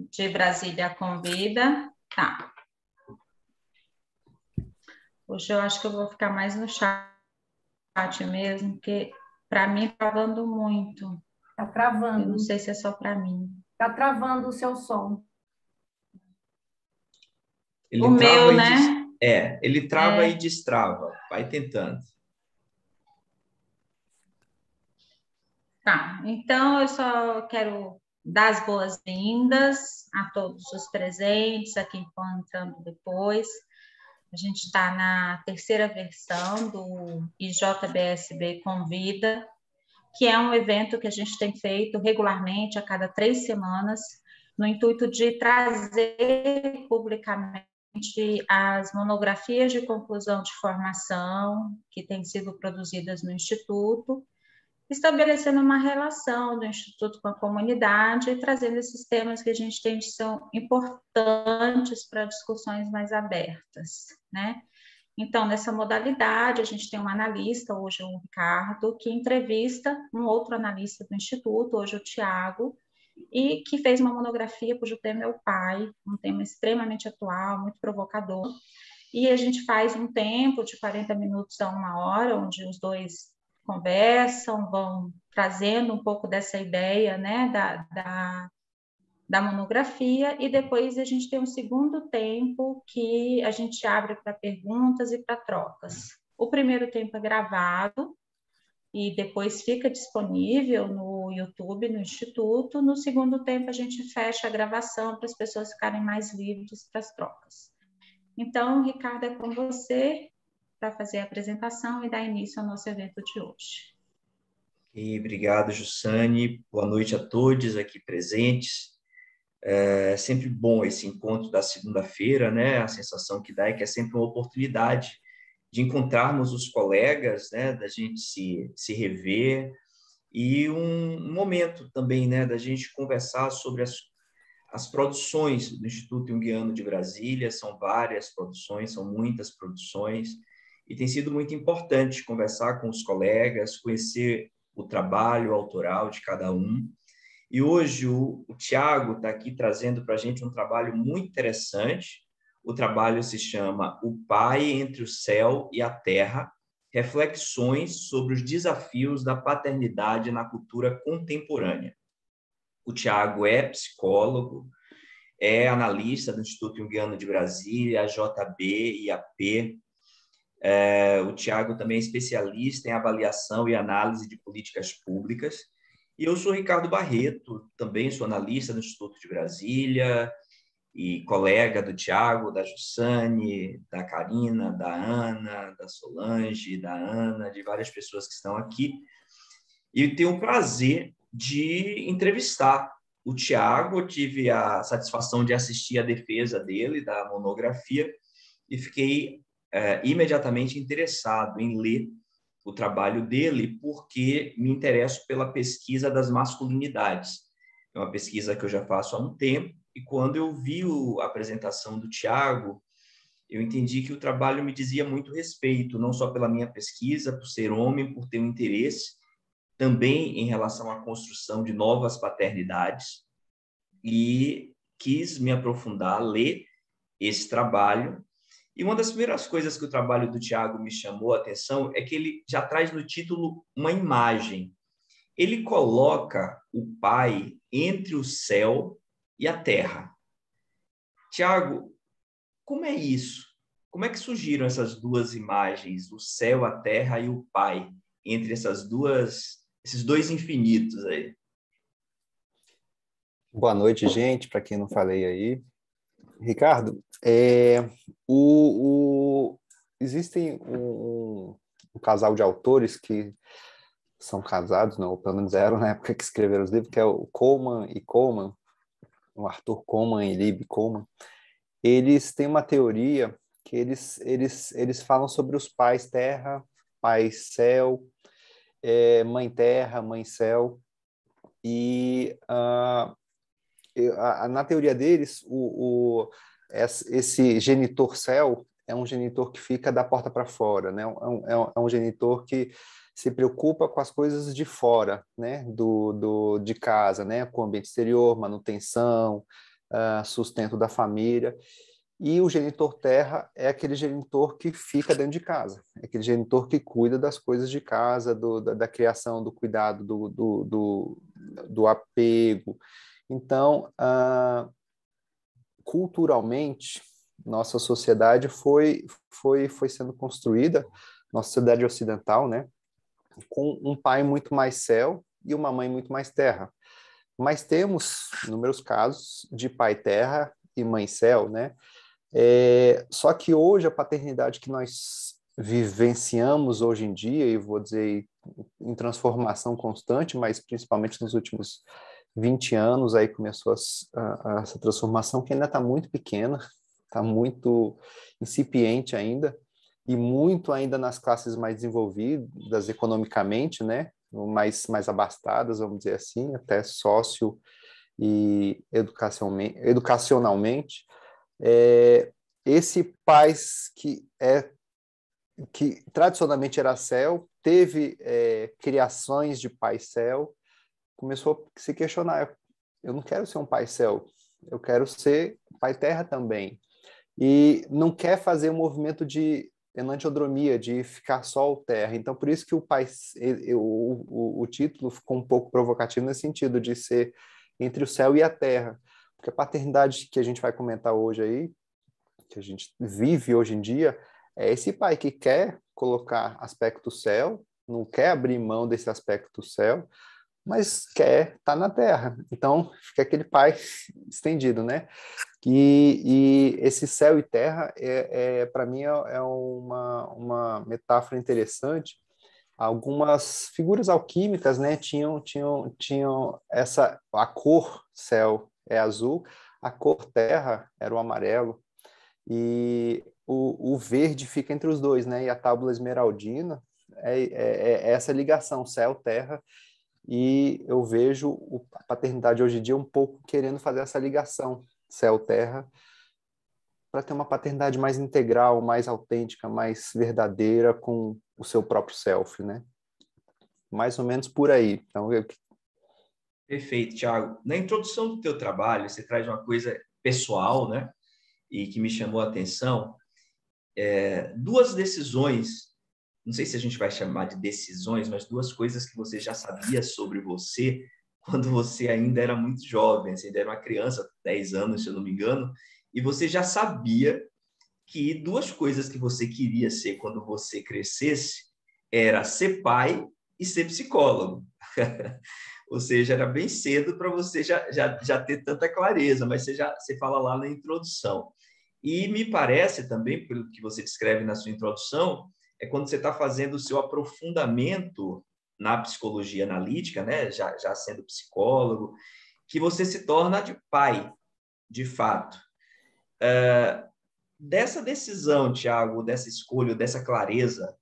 de Brasília Convida. Tá. Hoje eu acho que eu vou ficar mais no chat mesmo, porque para mim está travando muito. Está travando. Eu não sei se é só para mim. Está travando o seu som. O meu, né? Ele trava e destrava. Vai tentando. Tá, então eu só quero dar as boas-vindas a todos os presentes, a quem for entrando depois. A gente está na terceira versão do IJBSB Convida, que é um evento que a gente tem feito regularmente, a cada 3 semanas, no intuito de trazer publicamente as monografias de conclusão de formação que têm sido produzidas no Instituto, estabelecendo uma relação do Instituto com a comunidade e trazendo esses temas que a gente tem que são importantes para discussões mais abertas, né? Então, nessa modalidade, a gente tem um analista, hoje o Ricardo, que entrevista um outro analista do Instituto, hoje o Tiago, e que fez uma monografia cujo tema é o pai, um tema extremamente atual, muito provocador. E a gente faz um tempo de 40 minutos a 1 hora, onde os dois conversam, vão trazendo um pouco dessa ideia, né, da monografia, e depois a gente tem um segundo tempo que a gente abre para perguntas e para trocas. O primeiro tempo é gravado e depois fica disponível no YouTube, no Instituto. No segundo tempo, a gente fecha a gravação para as pessoas ficarem mais livres para as trocas. Então, Ricardo, é com você para fazer a apresentação e dar início ao nosso evento de hoje. E obrigado, Jussane. Boa noite a todos aqui presentes. É sempre bom esse encontro da segunda-feira, né? A sensação que dá é que é sempre uma oportunidade de encontrarmos os colegas, né? Da gente se rever e um momento também, né? Da gente conversar sobre as produções do Instituto Jungiano de Brasília. São várias produções, são muitas produções, e tem sido muito importante conversar com os colegas, conhecer o trabalho autoral de cada um. E hoje o Tiago está aqui trazendo para a gente um trabalho muito interessante. O trabalho se chama O Pai entre o Céu e a Terra, reflexões sobre os desafios da paternidade na cultura contemporânea. O Tiago é psicólogo, é analista do Instituto Jungiano de Brasília, JB, IAP. O Tiago também é especialista em avaliação e análise de políticas públicas. E eu sou Ricardo Barreto, também sou analista do Instituto de Brasília e colega do Tiago, da Jussane, da Karina, da Ana, da Solange, da Ana, de várias pessoas que estão aqui. E tenho o prazer de entrevistar o Tiago. Eu tive a satisfação de assistir a defesa dele, da monografia, e fiquei imediatamente interessado em ler o trabalho dele, porque me interesso pela pesquisa das masculinidades. É uma pesquisa que eu já faço há um tempo, e quando eu vi a apresentação do Tiago, eu entendi que o trabalho me dizia muito respeito, não só pela minha pesquisa, por ser homem, por ter um interesse, também em relação à construção de novas paternidades, e quis me aprofundar, ler esse trabalho. E uma das primeiras coisas que o trabalho do Tiago me chamou a atenção é que ele já traz no título uma imagem. Ele coloca o pai entre o céu e a terra. Tiago, como é isso? Como é que surgiram essas duas imagens, o céu, a terra e o pai, entre esses dois infinitos aí? Boa noite, gente, para quem não falei aí. Ricardo, existem um casal de autores que são casados, não, ou pelo menos eram na época que escreveram os livros, que é o Coleman e Coleman, o Arthur Coleman e Libby Coleman. Eles têm uma teoria que eles falam sobre os pais terra, pai céu, mãe terra, mãe céu, e na teoria deles, esse genitor céu é um genitor que fica da porta para fora, né? É um genitor que se preocupa com as coisas de fora, né, de casa, né, com o ambiente exterior, manutenção, sustento da família. E o genitor terra é aquele genitor que fica dentro de casa, é aquele genitor que cuida das coisas de casa, da criação, do cuidado, do apego. Então, culturalmente, nossa sociedade foi sendo construída, nossa sociedade ocidental, né, com um pai muito mais céu e uma mãe muito mais terra. Mas temos inúmeros casos de pai terra e mãe céu, né? Só que hoje a paternidade que nós vivenciamos hoje em dia, e vou dizer em transformação constante, mas principalmente nos últimos 20 anos aí começou essa transformação que ainda está muito pequena, está muito incipiente ainda, e muito ainda nas classes mais desenvolvidas economicamente, né? Mais abastadas, vamos dizer assim, até sócio e educacionalmente. Esse pai que tradicionalmente era céu, teve criações de pai céu, começou a se questionar, eu não quero ser um pai céu, eu quero ser pai terra também. E não quer fazer um movimento de enantiodromia, de ficar só o terra. Então, por isso que o título ficou um pouco provocativo nesse sentido, de ser entre o céu e a terra. Porque a paternidade que a gente vai comentar hoje aí, que a gente vive hoje em dia, é esse pai que quer colocar aspecto céu, não quer abrir mão desse aspecto céu, mas quer estar na terra. Então, fica aquele pai estendido, né? E esse céu e terra, para mim, é uma metáfora interessante. Algumas figuras alquímicas, né, tinham a cor céu é azul, a cor terra era o amarelo, e o verde fica entre os dois, né? E a tábua esmeraldina é essa ligação céu-terra, e eu vejo a paternidade hoje em dia um pouco querendo fazer essa ligação céu-terra para ter uma paternidade mais integral, mais autêntica, mais verdadeira com o seu próprio self, né? Mais ou menos por aí. Então, Perfeito, Thiago. Na introdução do teu trabalho, você traz uma coisa pessoal, né? E que me chamou a atenção. Duas decisões, não sei se a gente vai chamar de decisões, mas duas coisas que você já sabia sobre você quando você ainda era muito jovem, você ainda era uma criança, 10 anos, se eu não me engano, e você já sabia que duas coisas que você queria ser quando você crescesse era ser pai e ser psicólogo. Ou seja, era bem cedo para você já ter tanta clareza, mas você fala lá na introdução. E me parece também, pelo que você descreve na sua introdução, é quando você está fazendo o seu aprofundamento na psicologia analítica, né? já sendo psicólogo, que você se torna de pai, de fato. Dessa decisão, Tiago, dessa escolha, dessa clareza,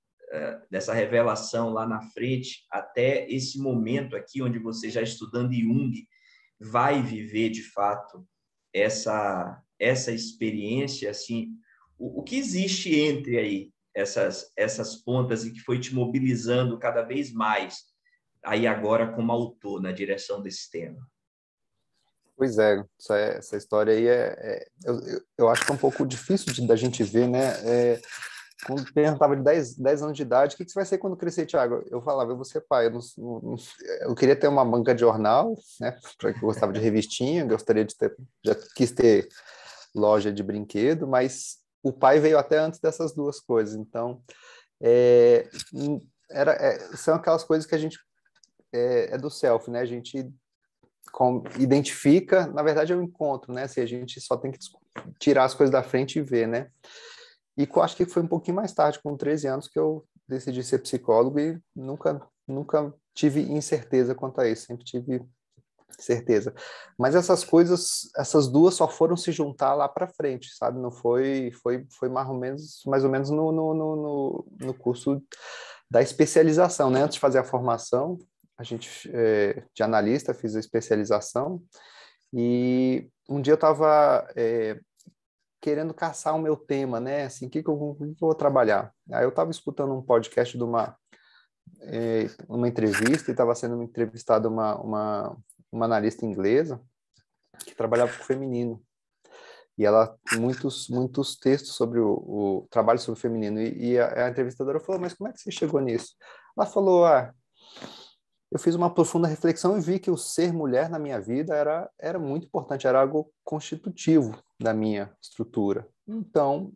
dessa revelação lá na frente, até esse momento aqui, onde você já estudando Jung, vai viver, de fato, essa experiência, assim, o que existe entre aí essas pontas e que foi te mobilizando cada vez mais, aí agora como autor, na direção desse tema? pois é, essa história aí eu acho que é um pouco difícil da gente ver, né? Quando perguntava de 10 anos de idade, o que você vai ser quando crescer, Thiago? Eu falava, eu vou ser pai. Eu queria ter uma banca de jornal, né? Porque eu gostava de revistinha, gostaria de ter, já quis ter loja de brinquedo, mas o pai veio até antes dessas duas coisas. Então, é, são aquelas coisas que a gente é do self, né? A gente identifica, na verdade é um encontro, né? Assim, a gente só tem que tirar as coisas da frente e ver, né? E eu acho que foi um pouquinho mais tarde, com 13 anos, que eu decidi ser psicólogo e nunca tive incerteza quanto a isso, sempre tive certeza. Mas essas coisas, essas duas só foram se juntar lá para frente, sabe? Não foi mais ou menos no curso da especialização, né? Antes de fazer a formação, a gente de analista, fiz a especialização, e um dia eu estava querendo caçar o meu tema, né? Assim, o que eu vou trabalhar? Aí eu estava escutando um podcast de uma uma entrevista e estava sendo entrevistada uma analista inglesa que trabalhava com o feminino. E ela muitos textos sobre o trabalho sobre o feminino. E a entrevistadora falou, mas como é que você chegou nisso? Ela falou, eu fiz uma profunda reflexão e vi que o ser mulher na minha vida era muito importante, era algo constitutivo da minha estrutura. Então,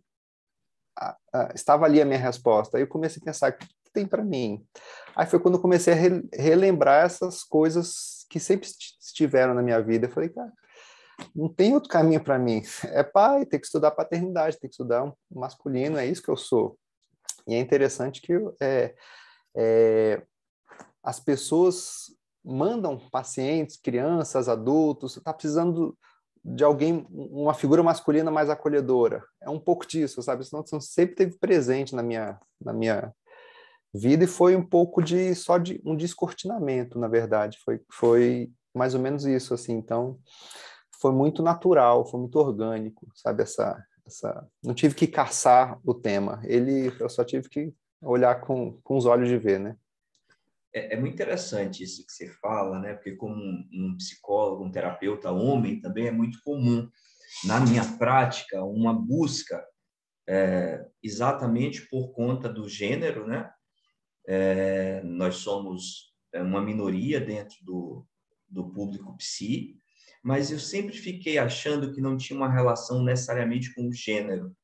estava ali a minha resposta. Aí eu comecei a pensar, o que tem para mim? Aí foi quando eu comecei a relembrar essas coisas que sempre estiveram na minha vida. Eu falei, cara, não tem outro caminho para mim. É pai, tem que estudar paternidade, tem que estudar um masculino, é isso que eu sou. E é interessante que as pessoas mandam pacientes, crianças, adultos, está precisando de alguém, uma figura masculina mais acolhedora. É um pouco disso, sabe? Senão sempre esteve presente na minha vida e foi um pouco só de um descortinamento, na verdade. Foi mais ou menos isso, assim. Então, foi muito natural, foi muito orgânico, sabe? Não tive que caçar o tema. Eu só tive que olhar com os olhos de ver, né? É muito interessante isso que você fala, né? Porque como um psicólogo, um terapeuta homem, também é muito comum, na minha prática, uma busca exatamente por conta do gênero, né? Nós somos uma minoria dentro do público psi, mas eu sempre fiquei achando que não tinha uma relação necessariamente com o gênero,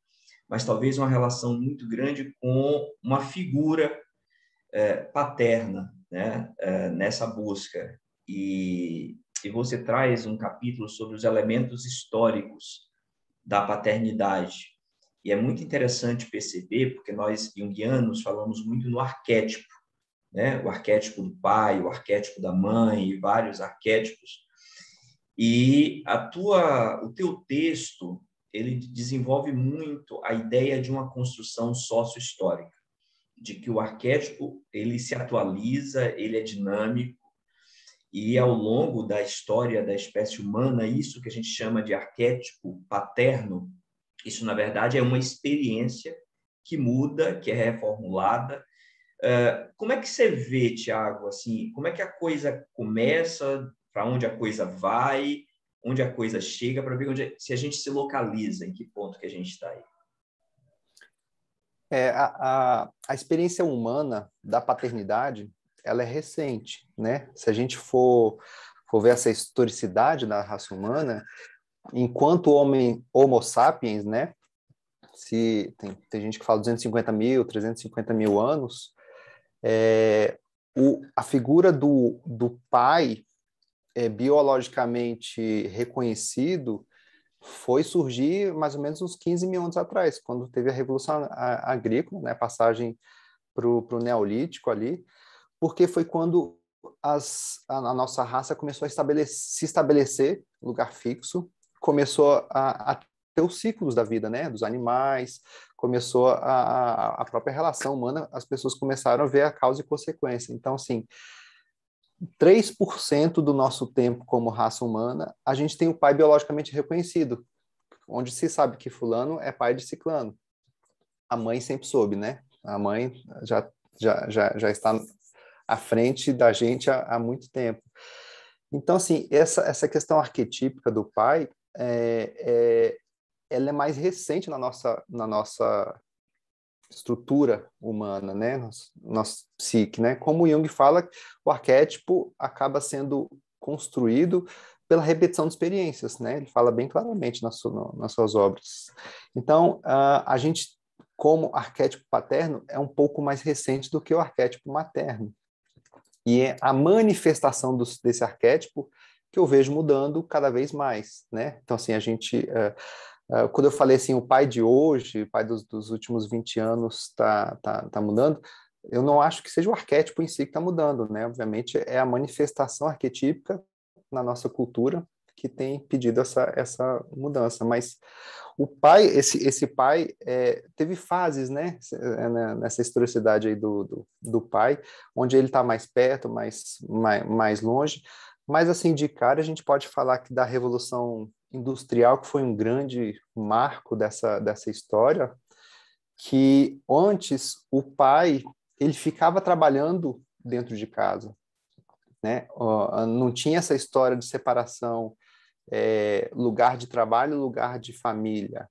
mas talvez uma relação muito grande com uma figura paterna, né, nessa busca. E você traz um capítulo sobre os elementos históricos da paternidade. E é muito interessante perceber, porque nós, junguianos, falamos muito no arquétipo, né? O arquétipo do pai, o arquétipo da mãe e vários arquétipos. E o teu texto, ele desenvolve muito a ideia de uma construção sócio-histórica, de que o arquétipo ele se atualiza, ele é dinâmico, e ao longo da história da espécie humana, isso que a gente chama de arquétipo paterno, isso, na verdade, é uma experiência que muda, que é reformulada. Como é que você vê, Tiago, assim, como é que a coisa começa, para onde a coisa vai, onde a coisa chega, para ver se a gente se localiza, em que ponto que a gente está aí? A experiência humana da paternidade, ela é recente, né? Se a gente for ver essa historicidade da raça humana, enquanto Homo sapiens, né? Se tem gente que fala 250 mil, 350 mil anos, a figura do pai biologicamente reconhecido foi surgir mais ou menos uns 15 mil anos atrás, quando teve a Revolução Agrícola, né, passagem para o Neolítico ali, porque foi quando a nossa raça começou a se estabelecer lugar fixo, começou a ter os ciclos da vida, né, dos animais, começou a própria relação humana, as pessoas começaram a ver a causa e consequência. Então, assim, 3% do nosso tempo como raça humana, a gente tem o pai biologicamente reconhecido, onde se sabe que fulano é pai de ciclano. A mãe sempre soube, né? A mãe já está à frente da gente há muito tempo. Então, assim, essa questão arquetípica do pai, ela é mais recente na nossa estrutura humana, né? Nosso psique, né? Como Jung fala, o arquétipo acaba sendo construído pela repetição de experiências, né? Ele fala bem claramente nas suas obras. Então, a gente, como arquétipo paterno, é um pouco mais recente do que o arquétipo materno. E é a manifestação desse arquétipo que eu vejo mudando cada vez mais, né? Então, assim, a gente... quando eu falei assim, o pai de hoje, o pai dos últimos 20 anos tá mudando, eu não acho que seja o arquétipo em si que está mudando, né? Obviamente é a manifestação arquetípica na nossa cultura que tem pedido essa mudança, mas o pai, esse pai teve fases, né? Nessa historicidade aí do pai, onde ele está mais perto, mais longe, mas assim, de cara a gente pode falar que da Revolução Industrial, que foi um grande marco dessa história, que antes o pai ele ficava trabalhando dentro de casa, né? Não tinha essa história de separação, lugar de trabalho, lugar de família.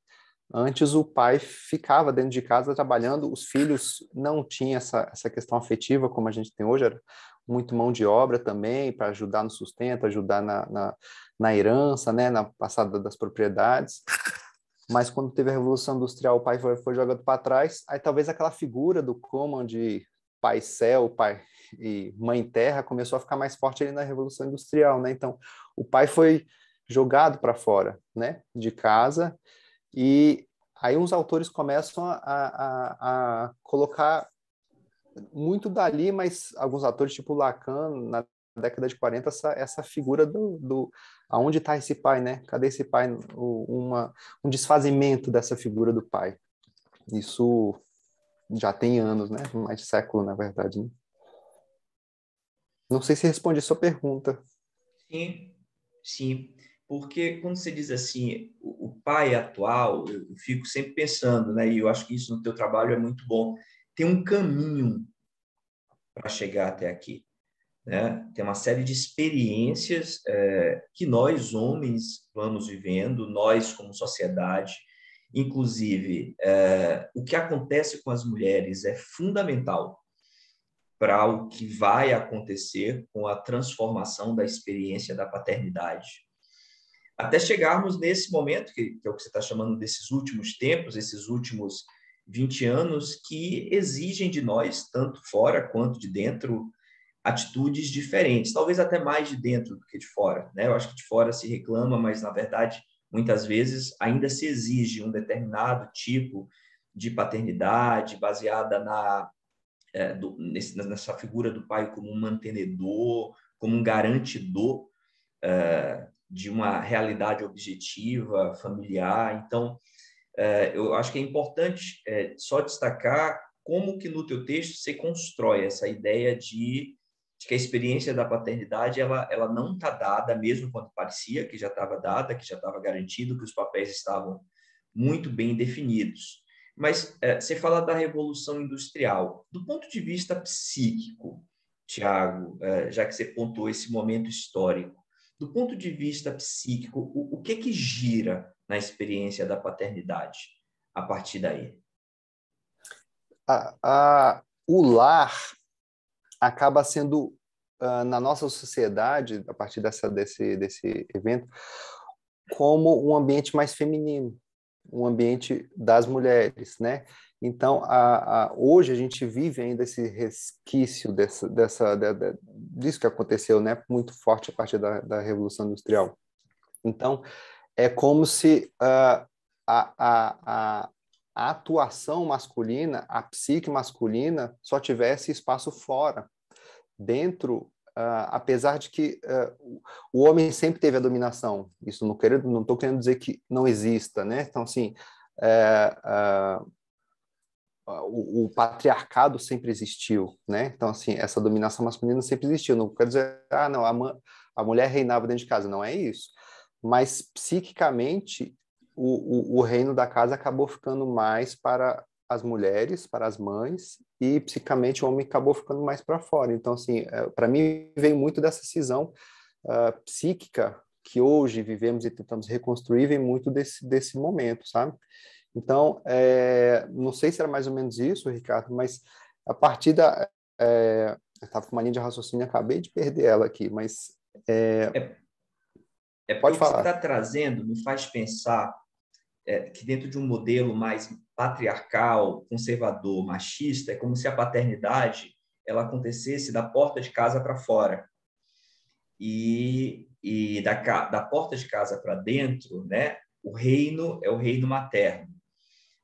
Antes o pai ficava dentro de casa trabalhando, os filhos não tinham essa questão afetiva como a gente tem hoje, era muito mão de obra também, para ajudar no sustento, ajudar na herança, né, na passada das propriedades. Mas quando teve a Revolução Industrial, o pai foi jogado para trás, aí talvez aquela figura do Coman de pai céu, pai e mãe terra começou a ficar mais forte ali na Revolução Industrial, né? Então, o pai foi jogado para fora, né, de casa. E aí uns autores começam a colocar muito dali, mas alguns autores, tipo Lacan, na década de 40, essa figura aonde está esse pai, né? Cadê esse pai? Um desfazimento dessa figura do pai. Isso já tem anos, né? Mais de século, na verdade. Né? Não sei se responde a sua pergunta. Sim, sim. Porque quando você diz assim, o pai atual, eu fico sempre pensando, né? E eu acho que isso no teu trabalho é muito bom. Tem um caminho para chegar até aqui, né? Tem uma série de experiências que nós, homens, vamos vivendo, nós como sociedade. Inclusive, o que acontece com as mulheres é fundamental para o que vai acontecer com a transformação da experiência da paternidade. Até chegarmos nesse momento, que é o que você está chamando desses últimos tempos, esses últimos 20 anos, que exigem de nós, tanto fora quanto de dentro, atitudes diferentes, talvez até mais de dentro do que de fora, né? Eu acho que de fora se reclama, mas, na verdade, muitas vezes ainda se exige um determinado tipo de paternidade baseada nessa figura do pai como um mantenedor, como um garantidor de uma realidade objetiva, familiar. Então, eu acho que é importante só destacar como que no teu texto você constrói essa ideia de que a experiência da paternidade ela não está dada, mesmo quando parecia que já estava dada, que já estava garantido, que os papéis estavam muito bem definidos. Mas você fala da Revolução Industrial. Do ponto de vista psíquico, Tiago, já que você pontuou esse momento histórico, do ponto de vista psíquico, o que gira na experiência da paternidade a partir daí? O lar acaba sendo, na nossa sociedade, a partir desse evento, como um ambiente mais feminino, um ambiente das mulheres, né? Então, hoje a gente vive ainda esse resquício disso que aconteceu, né? Muito forte a partir da Revolução Industrial. Então, é como se a atuação masculina, a psique masculina, só tivesse espaço fora. Dentro, apesar de que o homem sempre teve a dominação, isso não estou querendo dizer que não exista, né? Então, assim, o patriarcado sempre existiu, né? Então, assim, essa dominação masculina sempre existiu. Não quer dizer, não, a mulher reinava dentro de casa, não é isso. Mas, psiquicamente, o reino da casa acabou ficando mais para as mulheres, para as mães, e psicamente o homem acabou ficando mais para fora. Então, assim, para mim veio muito dessa cisão psíquica que hoje vivemos e tentamos reconstruir, vem muito desse momento, sabe? Então, não sei se era mais ou menos isso, Ricardo, mas a partir eu estava com uma linha de raciocínio, acabei de perder ela aqui, mas... Pode falar. O que você está trazendo me faz pensar que dentro de um modelo mais patriarcal, conservador, machista, é como se a paternidade ela acontecesse da porta de casa para fora. E da porta de casa para dentro, né, o reino é o reino materno.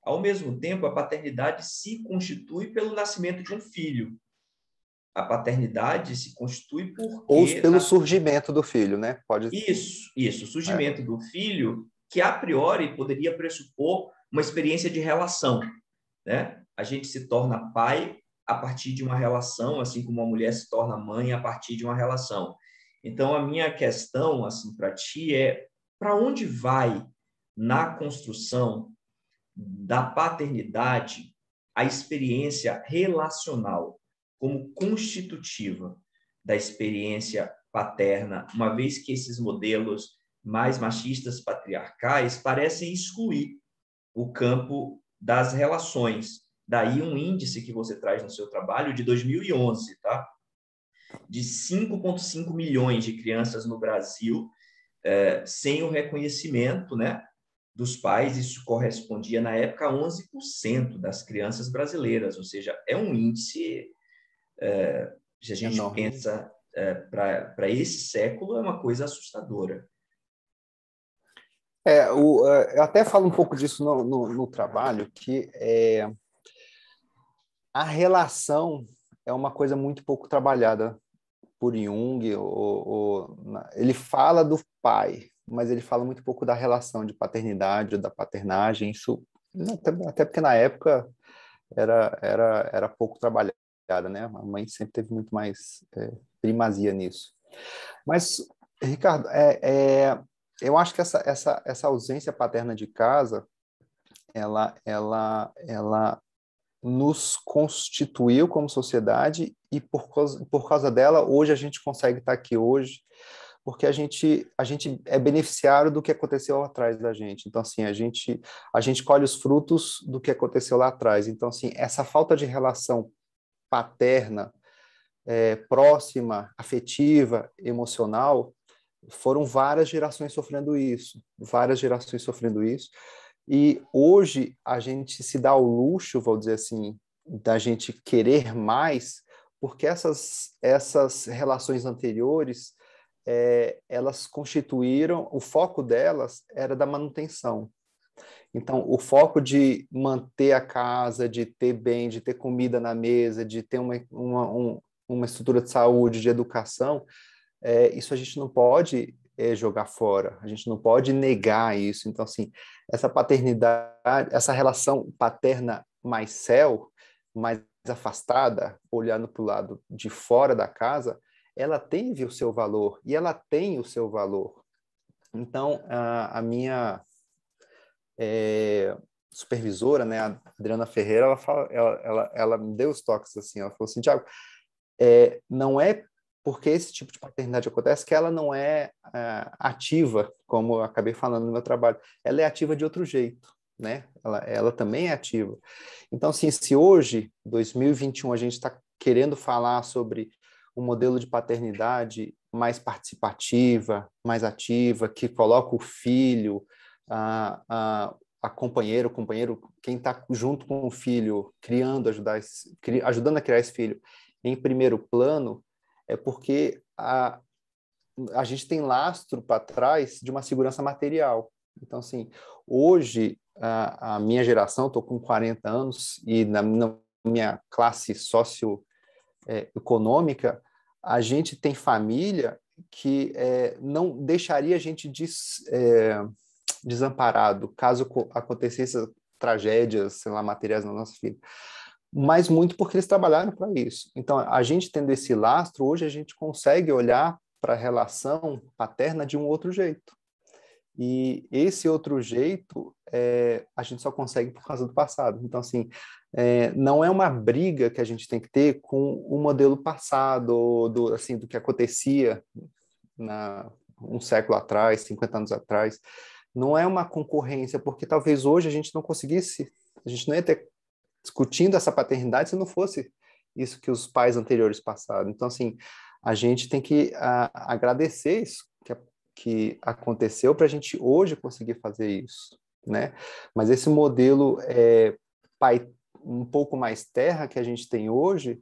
Ao mesmo tempo, a paternidade se constitui pelo nascimento de um filho. A paternidade se constitui porque... Ou pelo surgimento do filho, né? Isso, o surgimento do filho, que a priori poderia pressupor uma experiência de relação, né? A gente se torna pai a partir de uma relação, assim como a mulher se torna mãe a partir de uma relação. Então, a minha questão, assim, para ti é para onde vai na construção da paternidade a experiência relacional? como constitutiva da experiência paterna, uma vez que esses modelos mais machistas, patriarcais, parecem excluir o campo das relações. Daí um índice que você traz no seu trabalho de 2011, tá? De 5,5 milhões de crianças no Brasil sem o reconhecimento, né, dos pais. Isso correspondia, na época, a 11% das crianças brasileiras, ou seja, é um índice, se a gente Enorme. pensa para esse século, é uma coisa assustadora. Eu até falo um pouco disso no trabalho, que a relação é uma coisa muito pouco trabalhada por Jung. Ele fala do pai, mas ele fala muito pouco da relação de paternidade ou da paternagem. Isso, até porque na época era pouco trabalhada, né? A mãe sempre teve muito mais primazia nisso. Mas, Ricardo, eu acho que essa ausência paterna de casa, ela nos constituiu como sociedade, e por causa dela, hoje a gente consegue estar aqui hoje, porque a gente é beneficiário do que aconteceu lá atrás da gente. Então, assim, a gente colhe os frutos do que aconteceu lá atrás. Então, assim, essa falta de relação paterna, próxima, afetiva, emocional, foram várias gerações sofrendo isso, e hoje a gente se dá o luxo, vou dizer assim, da gente querer mais, porque essas relações anteriores, elas constituíram, o foco delas era da manutenção. Então, o foco de manter a casa, de ter bem, de ter comida na mesa, de ter uma estrutura de saúde, de educação, isso a gente não pode jogar fora, a gente não pode negar isso. Então, assim, essa paternidade, essa relação paterna mais céu, mais afastada, olhando para o lado de fora da casa, ela teve o seu valor, e ela tem o seu valor. Então, a minha supervisora, né, a Adriana Ferreira, ela me deu os toques assim, ela falou assim: Tiago, não é porque esse tipo de paternidade acontece que ela não é ativa, como eu acabei falando no meu trabalho. Ela é ativa de outro jeito, né? Ela também é ativa. Então, assim, se hoje, 2021, a gente está querendo falar sobre um modelo de paternidade mais participativa, mais ativa, que coloca o filho, a companheiro, quem está junto com o filho, ajudando a criar esse filho em primeiro plano, é porque a gente tem lastro para trás de uma segurança material. Então, assim, hoje, a minha geração, estou com 40 anos, e na minha classe socioeconômica, a gente tem família que não deixaria a gente desamparado caso acontecessem tragédias, sei lá, materiais na nossa vida. Mas muito porque eles trabalharam para isso. Então, a gente tendo esse lastro, hoje a gente consegue olhar para a relação paterna de um outro jeito. E esse outro jeito a gente só consegue por causa do passado. Então, assim, não é uma briga que a gente tem que ter com o modelo passado, do que acontecia um século atrás, 50 anos atrás. Não é uma concorrência, porque talvez hoje a gente não ia ter discutindo essa paternidade se não fosse isso que os pais anteriores passaram. Então, assim, a gente tem que agradecer isso que aconteceu para a gente hoje conseguir fazer isso, né? Mas esse modelo pai um pouco mais terra que a gente tem hoje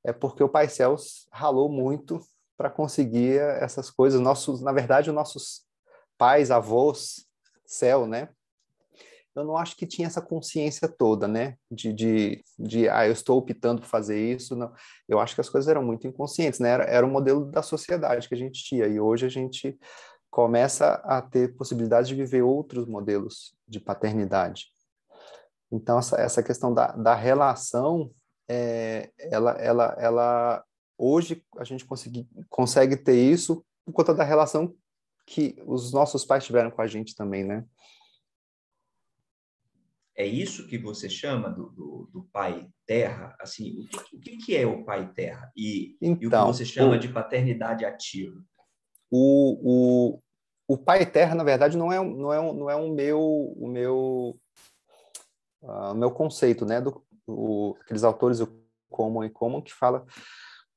é porque o Pai Céu ralou muito para conseguir essas coisas. Na verdade, os nossos pais, avós, céu, né? Eu não acho que tinha essa consciência toda, né? Eu estou optando por fazer isso. Não. Eu acho que as coisas eram muito inconscientes, né? Era o modelo da sociedade que a gente tinha. E hoje a gente começa a ter possibilidade de viver outros modelos de paternidade. Então, essa questão da relação, ela hoje a gente consegue ter isso por conta da relação que os nossos pais tiveram com a gente também, né? É isso que você chama do pai terra? Assim, o que é o pai terra? E o que Então, você chama de paternidade ativa? o, o, o pai terra, na verdade, não é o meu conceito, né? Aqueles autores, o Common e Common, que fala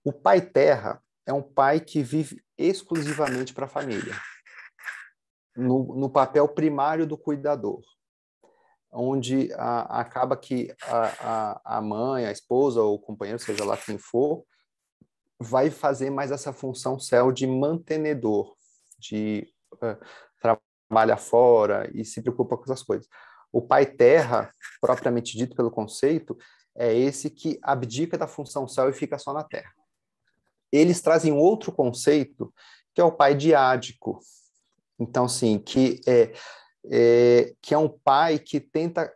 o pai terra é um pai que vive exclusivamente para a família, no papel primário do cuidador, onde acaba que a mãe, a esposa ou o companheiro, seja lá quem for, vai fazer mais essa função céu de mantenedor, de trabalha fora e se preocupa com essas coisas. O pai terra, propriamente dito pelo conceito, é esse que abdica da função céu e fica só na terra. Eles trazem um outro conceito, que é o pai diádico. Então, sim, que é um pai que tenta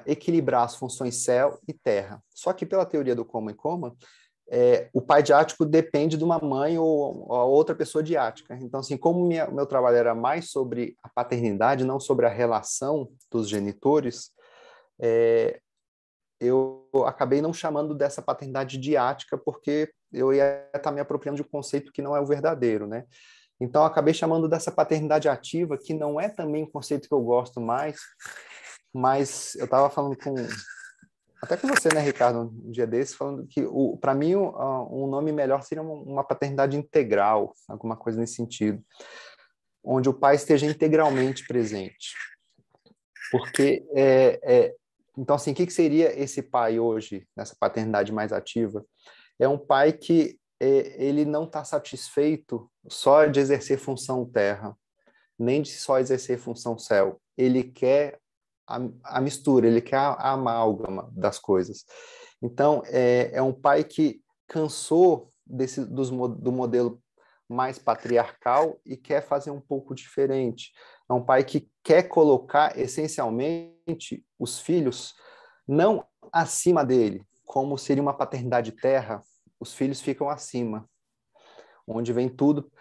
equilibrar as funções céu e terra. Só que pela teoria do Common e Common, o pai diático depende de uma mãe ou a outra pessoa diática. Então, assim, como meu trabalho era mais sobre a paternidade, não sobre a relação dos genitores, eu acabei não chamando dessa paternidade diática, porque eu ia estar me apropriando de um conceito que não é o verdadeiro, né? Então, eu acabei chamando dessa paternidade ativa, que não é também um conceito que eu gosto mais, mas eu estava falando até com você, né, Ricardo, um dia desse, falando que, para mim, um nome melhor seria uma paternidade integral, alguma coisa nesse sentido, onde o pai esteja integralmente presente. Porque, então, assim, o que seria esse pai hoje, nessa paternidade mais ativa? É um pai que ele não está satisfeito só de exercer função terra, nem de só exercer função céu. Ele quer a mistura, ele quer a amálgama das coisas. Então, é um pai que cansou do modelo mais patriarcal e quer fazer um pouco diferente. É um pai que quer colocar, essencialmente, os filhos não acima dele, como seria uma paternidade terra, os filhos ficam acima, onde vem tudo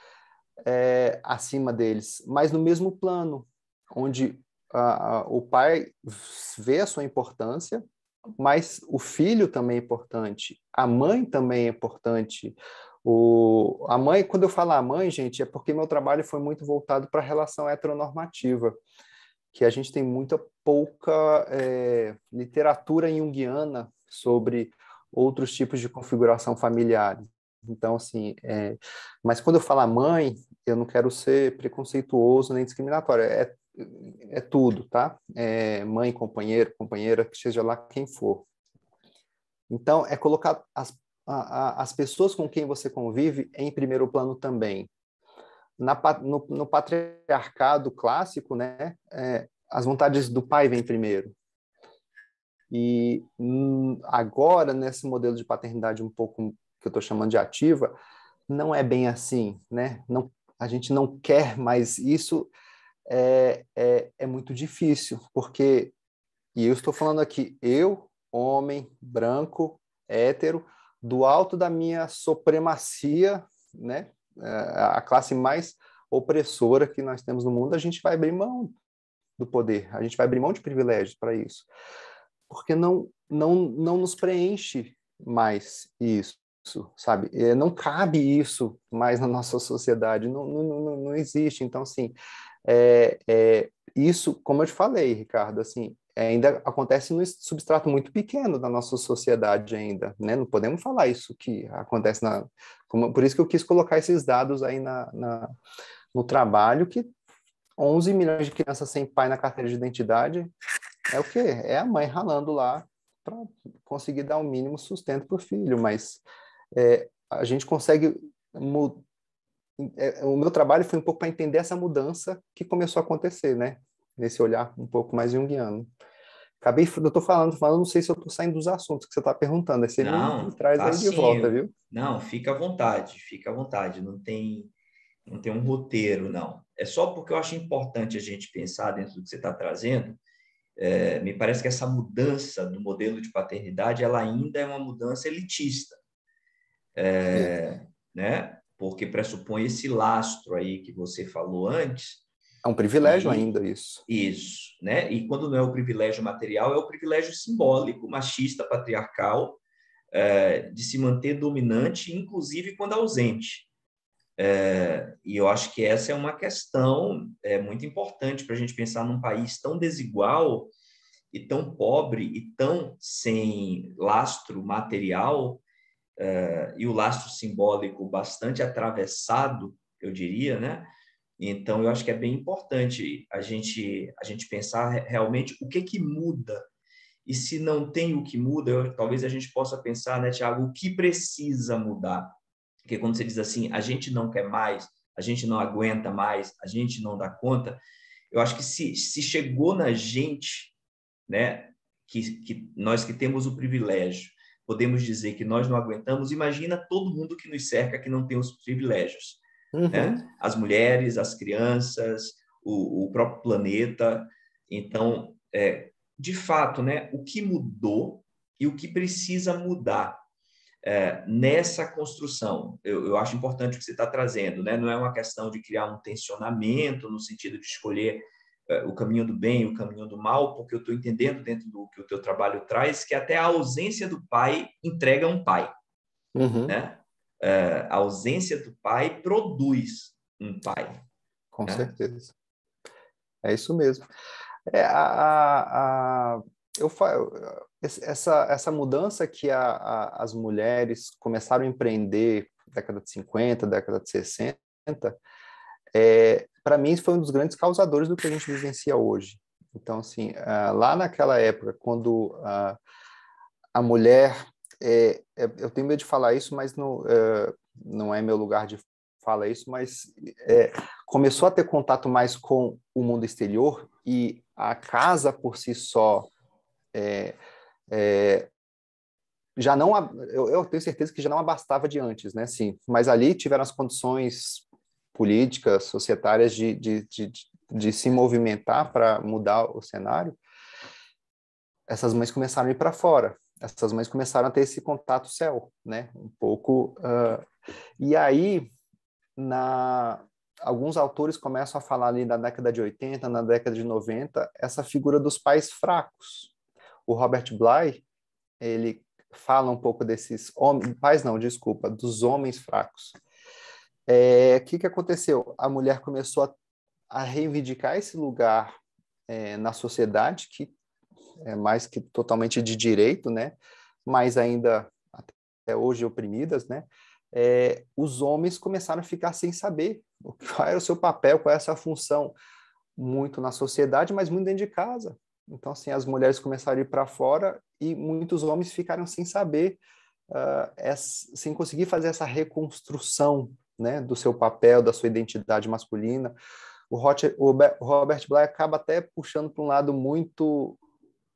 acima deles, mas no mesmo plano, onde o pai vê a sua importância, mas o filho também é importante, a mãe também é importante. A mãe, quando eu falo a mãe, gente, é porque meu trabalho foi muito voltado para a relação heteronormativa, que a gente tem muita pouca literatura junguiana sobre outros tipos de configuração familiar. Então, assim, mas quando eu falo mãe, eu não quero ser preconceituoso nem discriminatório, é tudo, tá? Mãe, companheiro, companheira, que seja lá quem for. Então, é colocar as pessoas com quem você convive em primeiro plano também. No patriarcado clássico, né, as vontades do pai vêm primeiro. E agora, nesse modelo de paternidade um pouco que eu estou chamando de ativa, não é bem assim, né? Não, a gente não quer mais isso, é muito difícil, porque, e eu estou falando aqui, eu, homem, branco, hétero, do alto da minha supremacia, né? A classe mais opressora que nós temos no mundo, a gente vai abrir mão do poder, a gente vai abrir mão de privilégios para isso, porque não nos preenche mais isso, sabe? Não cabe isso mais na nossa sociedade, não existe. Então, assim, isso, como eu te falei, Ricardo, assim, ainda acontece no substrato muito pequeno da nossa sociedade ainda, né? Não podemos falar isso que acontece por isso que eu quis colocar esses dados aí no trabalho, que 11 milhões de crianças sem pai na carteira de identidade é o quê? É a mãe ralando lá para conseguir dar o mínimo sustento para o filho, mas a gente consegue o meu trabalho foi um pouco para entender essa mudança que começou a acontecer, né? Nesse olhar um pouco mais junguiano. Eu estou falando, não sei se eu estou saindo dos assuntos que você está perguntando, aí você me Não, traz tá aí de volta, sim. viu? Não, fica à vontade, fica à vontade. Não tem um roteiro, não. É só porque eu acho importante a gente pensar dentro do que você está trazendo. Me parece que essa mudança do modelo de paternidade, ela ainda é uma mudança elitista, Isso. né? Porque pressupõe esse lastro aí que você falou antes, É um privilégio E ainda isso. isso, né? E quando não é o privilégio material, é o privilégio simbólico, machista, patriarcal, de se manter dominante, inclusive quando ausente. E eu acho que essa é uma questão muito importante para a gente pensar num país tão desigual e tão pobre e tão sem lastro material, e o lastro simbólico bastante atravessado, eu diria, né? Então, eu acho que é bem importante a gente pensar realmente o que muda. E se não tem o que muda, talvez a gente possa pensar, né, Tiago, o que precisa mudar. Porque quando você diz assim, a gente não quer mais, a gente não aguenta mais, a gente não dá conta, eu acho que se chegou na gente, né, que nós que temos o privilégio, podemos dizer que nós não aguentamos, imagina todo mundo que nos cerca que não tem os privilégios, né? Uhum. As mulheres, as crianças, o próprio planeta. Então, de fato, né, o que mudou e o que precisa mudar nessa construção. Eu acho importante o que você está trazendo, né? Não é uma questão de criar um tensionamento no sentido de escolher o caminho do bem, o caminho do mal, porque eu estou entendendo dentro do que o teu trabalho traz que até a ausência do pai entrega um pai, Uhum. né? A ausência do pai produz um pai, Com né? certeza. É isso mesmo. É, eu, fa- essa mudança que as mulheres começaram a empreender década de 50, década de 60, para mim foi um dos grandes causadores do que a gente vivencia hoje. Então, assim, lá naquela época, quando a mulher, eu tenho medo de falar isso, mas não é meu lugar de falar isso, mas começou a ter contato mais com o mundo exterior e a casa por si só é, é, já não, eu tenho certeza que já não abastava de antes, né? Sim, mas ali tiveram as condições políticas, societárias de se movimentar para mudar o cenário. Essas mães começaram a ir para fora. Essas mães começaram a ter esse contato céu, né? Um pouco. E aí, alguns autores começam a falar ali na década de 80, na década de 90, essa figura dos pais fracos. O Robert Bly, ele fala um pouco desses homens, pais não, desculpa, dos homens fracos. O que aconteceu? A mulher começou a reivindicar esse lugar na sociedade, que é mais que totalmente de direito, né? Mas ainda até hoje oprimidas, né? Os homens começaram a ficar sem saber qual era o seu papel, qual era a sua função, muito na sociedade, mas muito dentro de casa. Então, assim, as mulheres começaram a ir para fora e muitos homens ficaram sem saber, sem conseguir fazer essa reconstrução, né, do seu papel, da sua identidade masculina. O Robert Bly acaba até puxando para um lado muito,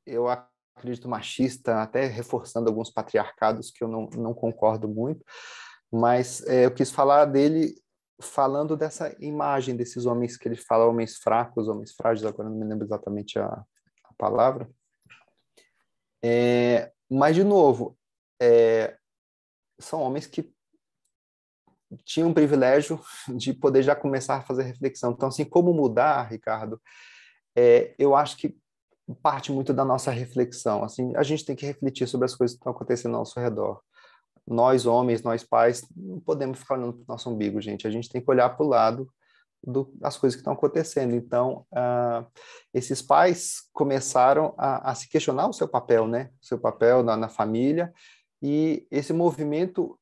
eu acredito, machista, até reforçando alguns patriarcados que eu não concordo muito, mas eu quis falar dele falando dessa imagem desses homens que ele fala, homens fracos, homens frágeis, agora não me lembro exatamente a palavra. Mas, de novo, são homens que tinham o privilégio de poder já começar a fazer reflexão. Então, assim, como mudar, Ricardo? Eu acho que parte muito da nossa reflexão. Assim, a gente tem que refletir sobre as coisas que estão acontecendo ao nosso redor. Nós, homens, nós pais, não podemos ficar olhando para o nosso umbigo, gente. A gente tem que olhar para o lado das coisas que estão acontecendo. Então, esses pais começaram a se questionar o seu papel, né? O seu papel na família. E esse movimento,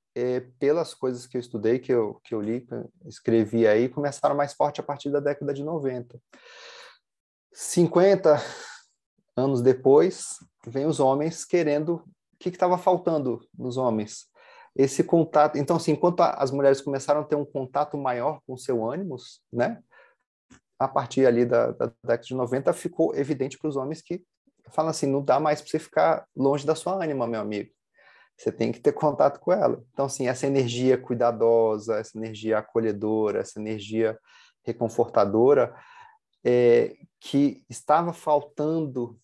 pelas coisas que eu estudei, que eu li, que eu escrevi aí, começaram mais forte a partir da década de 90. 50 anos depois, vem os homens querendo... O que estava faltando nos homens? Esse contato. Então, assim, enquanto as mulheres começaram a ter um contato maior com o seu ânimos, né? A partir ali da década de 90, ficou evidente para os homens que falam assim, não dá mais para você ficar longe da sua ânima, meu amigo. Você tem que ter contato com ela. Então, assim, essa energia cuidadosa, essa energia acolhedora, essa energia reconfortadora, que estava faltando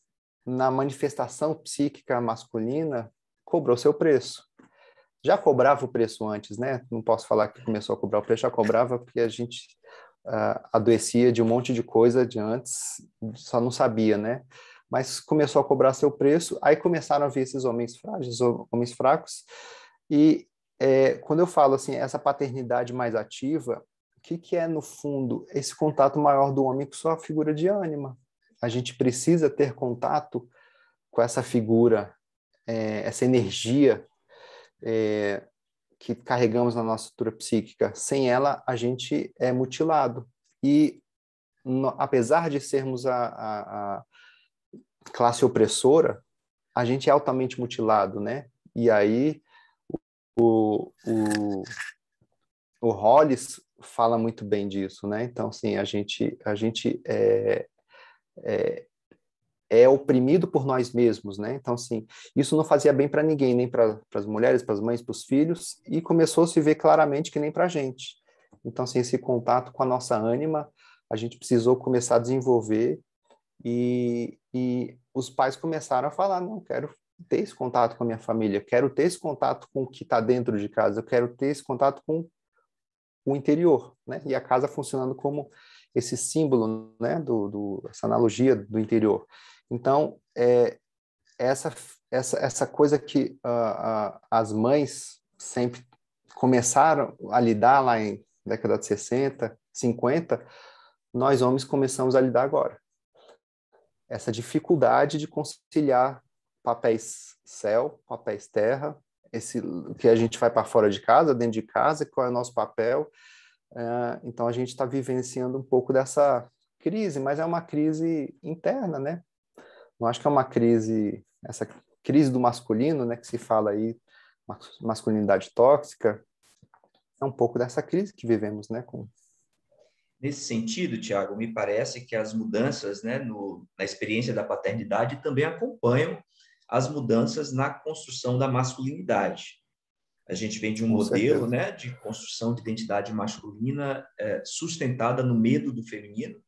na manifestação psíquica masculina, cobrou seu preço. Já cobrava o preço antes, né? Não posso falar que começou a cobrar o preço, já cobrava porque a gente adoecia de um monte de coisa de antes, só não sabia, né? Mas começou a cobrar seu preço, aí começaram a vir esses homens frágeis, homens fracos, e quando eu falo assim, essa paternidade mais ativa, o que é, no fundo, esse contato maior do homem com sua figura de ânima? A gente precisa ter contato com essa figura, essa energia que carregamos na nossa estrutura psíquica. Sem ela, a gente é mutilado. E, apesar de sermos a classe opressora, a gente é altamente mutilado, né? E aí, o Hollis fala muito bem disso, né? Então, assim, a gente é oprimido por nós mesmos, né? Então, assim, isso não fazia bem para ninguém, nem para as mulheres, para as mães, para os filhos, e começou a se ver claramente que nem para a gente. Então, assim, esse contato com a nossa ânima, a gente precisou começar a desenvolver, e os pais começaram a falar, não, quero ter esse contato com a minha família, quero ter esse contato com o que está dentro de casa, eu quero ter esse contato com o interior, né? E a casa funcionando como esse símbolo, né? Essa analogia do interior. Então, essa coisa que as mães sempre começaram a lidar lá em década de 60, 50, nós homens começamos a lidar agora. Essa dificuldade de conciliar papéis céu, papéis terra, o que a gente vai para fora de casa, dentro de casa, qual é o nosso papel. Então, a gente está vivenciando um pouco dessa crise, mas é uma crise interna, né? Não acho que é uma crise, essa crise do masculino, né, que se fala aí, masculinidade tóxica, é um pouco dessa crise que vivemos, né? Nesse sentido, Tiago, me parece que as mudanças, né, na experiência da paternidade também acompanham as mudanças na construção da masculinidade. A gente vem de um modelo, né, de construção de identidade masculina sustentada no medo do feminino,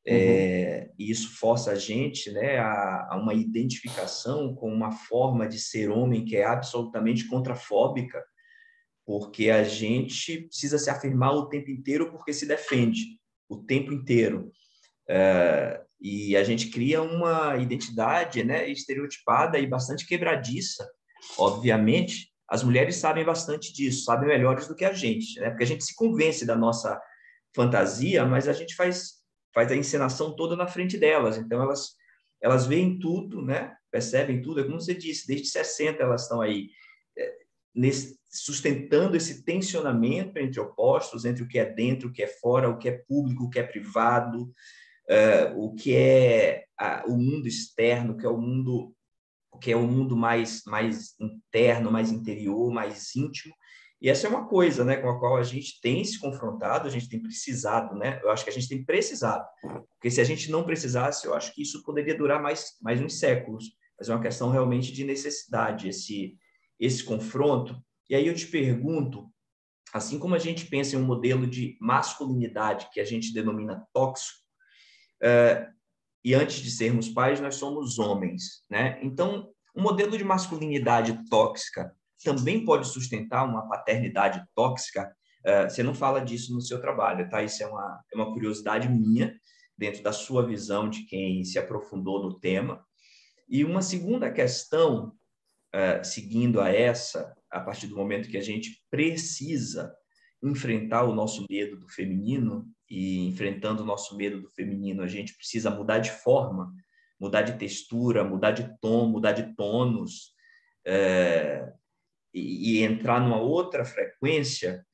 e isso força a gente, né, a uma identificação com uma forma de ser homem que é absolutamente contrafóbica, porque a gente precisa se afirmar o tempo inteiro porque se defende o tempo inteiro. E a gente cria uma identidade, né, estereotipada e bastante quebradiça. Obviamente, as mulheres sabem bastante disso, sabem melhores do que a gente, né? Porque a gente se convence da nossa fantasia, mas a gente faz a encenação toda na frente delas. Então, elas veem tudo, né? Percebem tudo. É como você disse, desde 60 elas estão aí sustentando esse tensionamento entre opostos, entre o que é dentro, o que é fora, o que é público, o que é privado, o que é o mundo externo, o que é o mundo mais interno, mais interior, mais íntimo. E essa é uma coisa, né, com a qual a gente tem se confrontado, a gente tem precisado, né? Eu acho que a gente tem precisado, porque se a gente não precisasse, eu acho que isso poderia durar mais uns séculos. Mas é uma questão realmente de necessidade, esse confronto. E aí eu te pergunto, assim como a gente pensa em um modelo de masculinidade que a gente denomina tóxico, e antes de sermos pais, nós somos homens, né? Então, um modelo de masculinidade tóxica também pode sustentar uma paternidade tóxica. Você não fala disso no seu trabalho, tá? Isso é uma curiosidade minha, dentro da sua visão de quem se aprofundou no tema. E uma segunda questão, seguindo a partir do momento que a gente precisa enfrentar o nosso medo do feminino, e enfrentando o nosso medo do feminino, a gente precisa mudar de forma, mudar de textura, mudar de tom, mudar de tônus, e entrar numa outra frequência.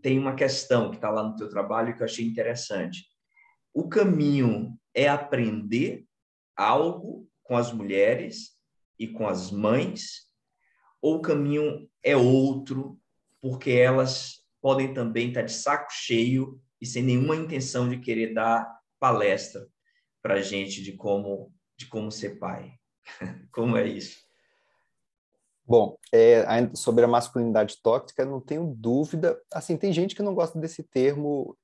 Tem uma questão que está lá no teu trabalho que eu achei interessante. O caminho é aprender algo com as mulheres e com as mães, ou o caminho é outro, porque elas podem também estar de saco cheio e sem nenhuma intenção de querer dar palestra para a gente de como ser pai? Como é isso? Bom, sobre a masculinidade tóxica, não tenho dúvida. Assim, tem gente que não gosta desse termo.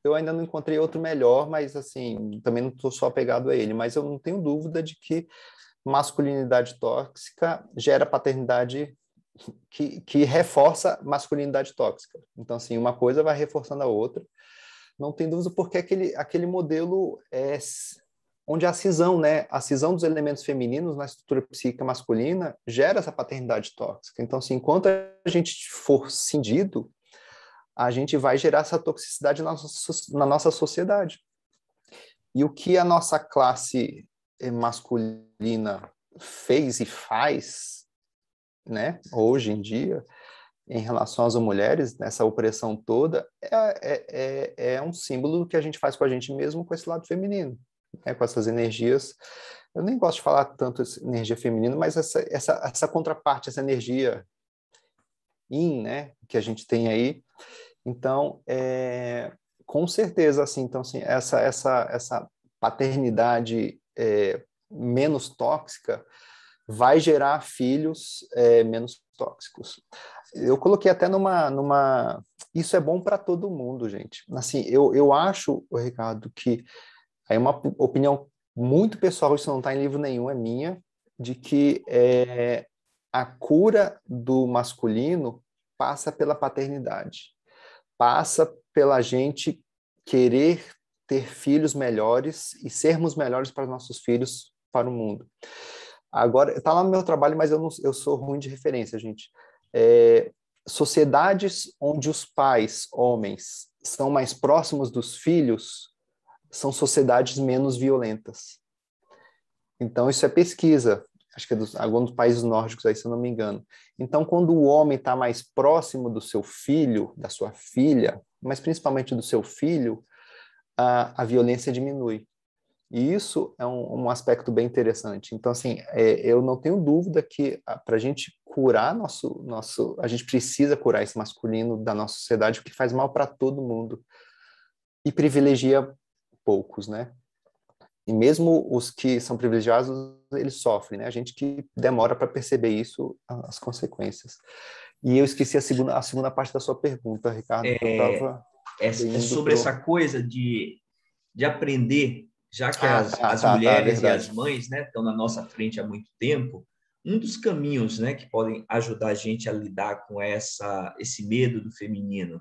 Eu ainda não encontrei outro melhor, mas assim, também não estou só apegado a ele. Mas eu não tenho dúvida de que masculinidade tóxica gera paternidade que reforça masculinidade tóxica. Então, assim, uma coisa vai reforçando a outra. Não tem dúvida porque aquele modelo onde a cisão, né? A cisão dos elementos femininos na estrutura psíquica masculina gera essa paternidade tóxica. Então, assim, enquanto a gente for cindido, a gente vai gerar essa toxicidade na nossa sociedade. E o que a nossa classe masculina fez e faz, né, hoje em dia, em relação às mulheres, nessa opressão toda, é um símbolo do que a gente faz com a gente mesmo com esse lado feminino, né, com essas energias. Eu nem gosto de falar tanto de energia feminina, mas essa contraparte, essa energia yin, né, que a gente tem aí. Então, com certeza, assim, então, assim, essa paternidade menos tóxica vai gerar filhos menos tóxicos. Eu coloquei até isso é bom para todo mundo, gente. Assim, eu acho, Ricardo, que é uma opinião muito pessoal, isso não está em livro nenhum, é minha, de que a cura do masculino passa pela paternidade. Passa pela gente querer ter filhos melhores e sermos melhores para os nossos filhos, para o mundo. Agora, está lá no meu trabalho, mas eu sou ruim de referência, gente. Sociedades onde os pais, homens, são mais próximos dos filhos, são sociedades menos violentas. Então, isso é pesquisa. Acho que é alguns dos países nórdicos, aí, se eu não me engano. Então, quando o homem está mais próximo do seu filho, da sua filha, mas principalmente do seu filho, a violência diminui. E isso é um aspecto bem interessante. Então, assim, eu não tenho dúvida que para a gente curar a gente precisa curar esse masculino da nossa sociedade, porque faz mal para todo mundo e privilegia poucos, né? E mesmo os que são privilegiados, eles sofrem, né? A gente que demora para perceber isso, as consequências. E eu esqueci a segunda parte da sua pergunta, Ricardo, que eu estava sobre essa coisa de aprender, já que as é mulheres e verdade. as mães, né, estão na nossa frente há muito tempo, um dos caminhos, né, que podem ajudar a gente a lidar com esse medo do feminino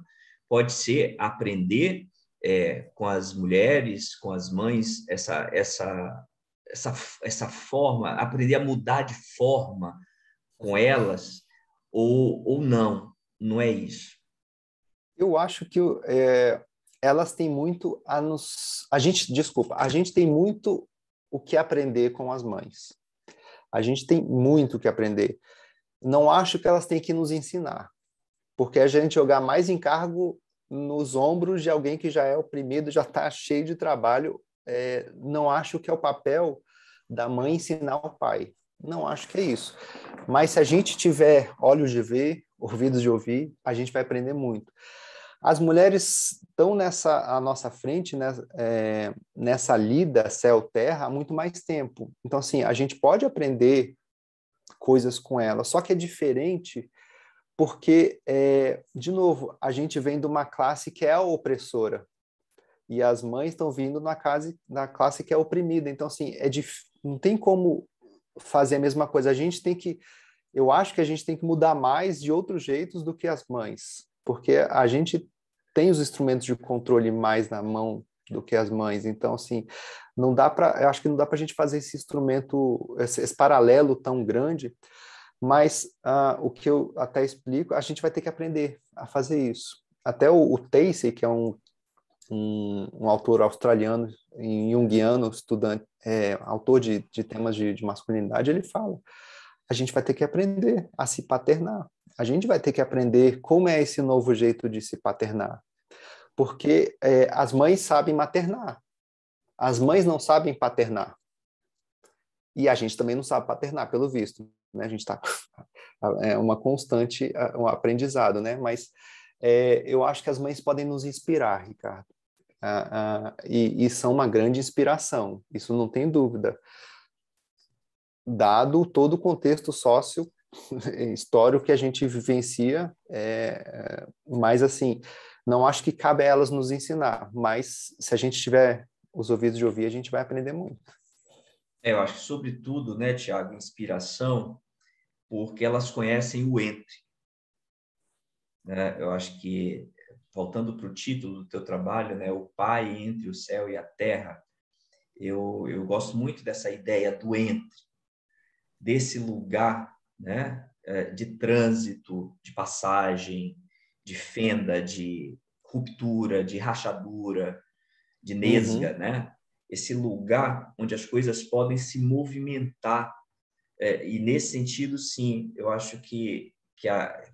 pode ser aprender com as mulheres, com as mães, essa forma, aprender a mudar de forma com elas, ou não é isso? Eu acho que elas têm muito a gente tem muito o que aprender com as mães. A gente tem muito o que aprender. Não acho que elas têm que nos ensinar, porque a gente jogar mais encargo nos ombros de alguém que já é oprimido, já está cheio de trabalho, não acho que é o papel da mãe ensinar o pai. Não acho que é isso. Mas se a gente tiver olhos de ver, ouvidos de ouvir, a gente vai aprender muito. As mulheres estão à nossa frente, né, nessa lida céu-terra há muito mais tempo. Então, assim, a gente pode aprender coisas com elas, só que é diferente porque, de novo, a gente vem de uma classe que é a opressora e as mães estão vindo da classe que é oprimida. Então, assim, não tem como fazer a mesma coisa. Eu acho que a gente tem que mudar mais de outros jeitos do que as mães, porque a gente tem os instrumentos de controle mais na mão do que as mães. Então, assim, eu acho que não dá para a gente fazer esse instrumento, esse paralelo tão grande, mas o que eu até explico, a gente vai ter que aprender a fazer isso. Até o Tacy, que é um autor australiano, junguiano, estudante, autor de temas de masculinidade, ele fala, a gente vai ter que aprender a se paternar. A gente vai ter que aprender como é esse novo jeito de se paternar. Porque as mães sabem maternar. As mães não sabem paternar. E a gente também não sabe paternar, pelo visto. Né? A gente está uma constante um aprendizado, né? Mas eu acho que as mães podem nos inspirar, Ricardo. E são uma grande inspiração, isso não tem dúvida. Dado todo o contexto histórico que a gente vivencia, mas assim, não acho que cabe a elas nos ensinar, mas se a gente tiver os ouvidos de ouvir, a gente vai aprender muito. Eu acho que, sobretudo, né, Tiago, inspiração, porque elas conhecem o entre, né? Eu acho que, voltando para o título do teu trabalho, né, o Pai entre o céu e a terra, eu gosto muito dessa ideia do entre, desse lugar, né, de trânsito, de passagem, de fenda, de ruptura, de rachadura, de nesga, Uhum. né? Esse lugar onde as coisas podem se movimentar. E nesse sentido, sim, eu acho que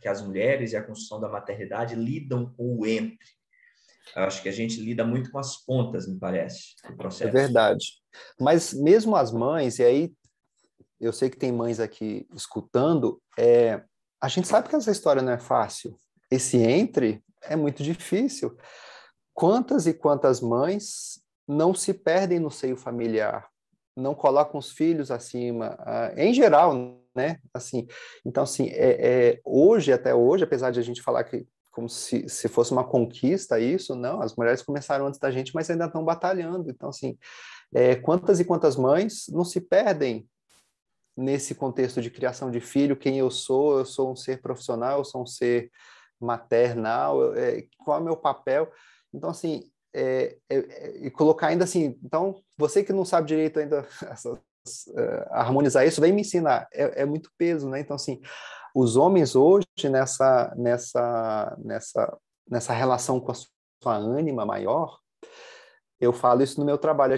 as mulheres e a construção da maternidade lidam com o entre. Eu acho que a gente lida muito com as pontas, me parece, do É processo. verdade. Mas mesmo as mães, e aí eu sei que tem mães aqui escutando, a gente sabe que essa história não é fácil. Esse entre é muito difícil. Quantas e quantas mães não se perdem no seio familiar, não colocam os filhos acima, em geral, né? Assim, então, assim, hoje, até hoje, apesar de a gente falar que como se fosse uma conquista isso, não, as mulheres começaram antes da gente, mas ainda estão batalhando. Então, assim, quantas e quantas mães não se perdem nesse contexto de criação de filho, quem eu sou um ser profissional, eu sou um ser maternal, qual é o meu papel? Então, assim, e colocar ainda assim, então, você que não sabe direito ainda harmonizar isso, vem me ensinar, é muito peso, né? Então, assim, os homens hoje, nessa relação com a sua ânima maior, eu falo isso no meu trabalho,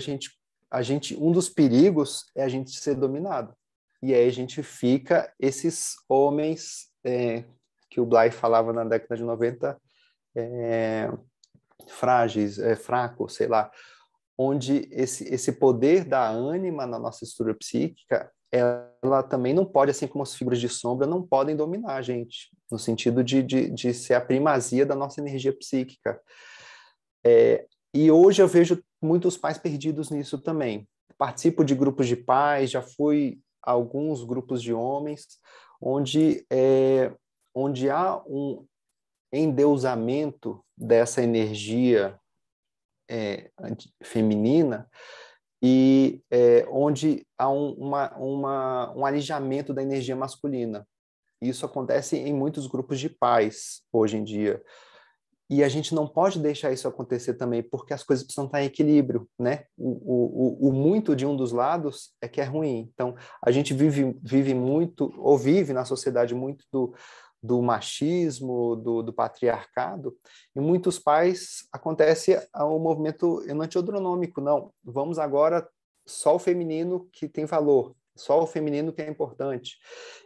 um dos perigos é a gente ser dominado. E aí a gente fica esses homens que o Bly falava na década de 90, frágeis, fracos, sei lá, onde esse poder da ânima na nossa estrutura psíquica, ela também não pode, assim como as figuras de sombra, não podem dominar a gente, no sentido de ser a primazia da nossa energia psíquica. E hoje eu vejo muitos pais perdidos nisso também. Participo de grupos de pais, já fui a alguns grupos de homens, onde há um endeusamento dessa energia feminina e onde há um alijamento da energia masculina. Isso acontece em muitos grupos de pais hoje em dia. E a gente não pode deixar isso acontecer também, porque as coisas precisam estar em equilíbrio, né? O muito de um dos lados é que é ruim. Então, a gente vive muito, ou vive na sociedade muito do machismo, do patriarcado, e muitos pais acontece um movimento antiandronômico, não, vamos agora só o feminino que tem valor, só o feminino que é importante.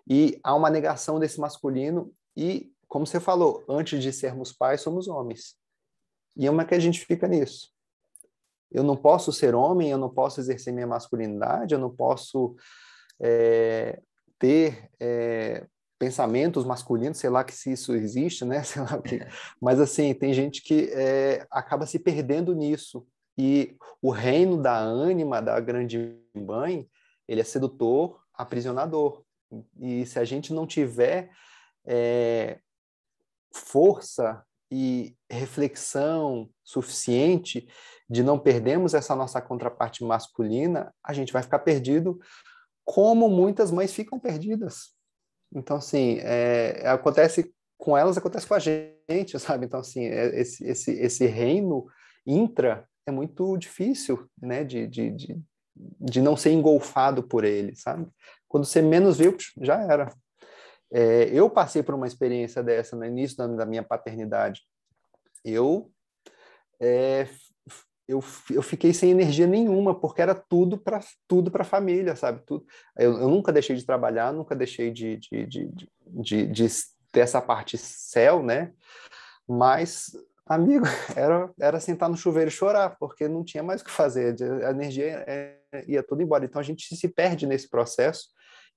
E há uma negação desse masculino e, como você falou, antes de sermos pais, somos homens. E como é que a gente fica nisso? Eu não posso ser homem, eu não posso exercer minha masculinidade, eu não posso ter pensamentos masculinos, sei lá que se isso existe, né? Sei lá o que. Mas, assim, tem gente que acaba se perdendo nisso. E o reino da ânima, da grande mãe, ele é sedutor, aprisionador. E se a gente não tiver força e reflexão suficiente de não perdermos essa nossa contraparte masculina, a gente vai ficar perdido como muitas mães ficam perdidas. Então, assim, acontece com elas, acontece com a gente, sabe? Então, assim, esse reino intra é muito difícil, né, de não ser engolfado por ele, sabe? Quando você menos viu, já era. Eu passei por uma experiência dessa no início da minha paternidade. Eu, é, eu fiquei sem energia nenhuma, porque era tudo para a família, sabe? Tudo. Eu nunca deixei de trabalhar, nunca deixei de ter essa parte céu, né? Mas, amigo, era sentar no chuveiro e chorar, porque não tinha mais o que fazer, a energia ia tudo embora. Então, a gente se perde nesse processo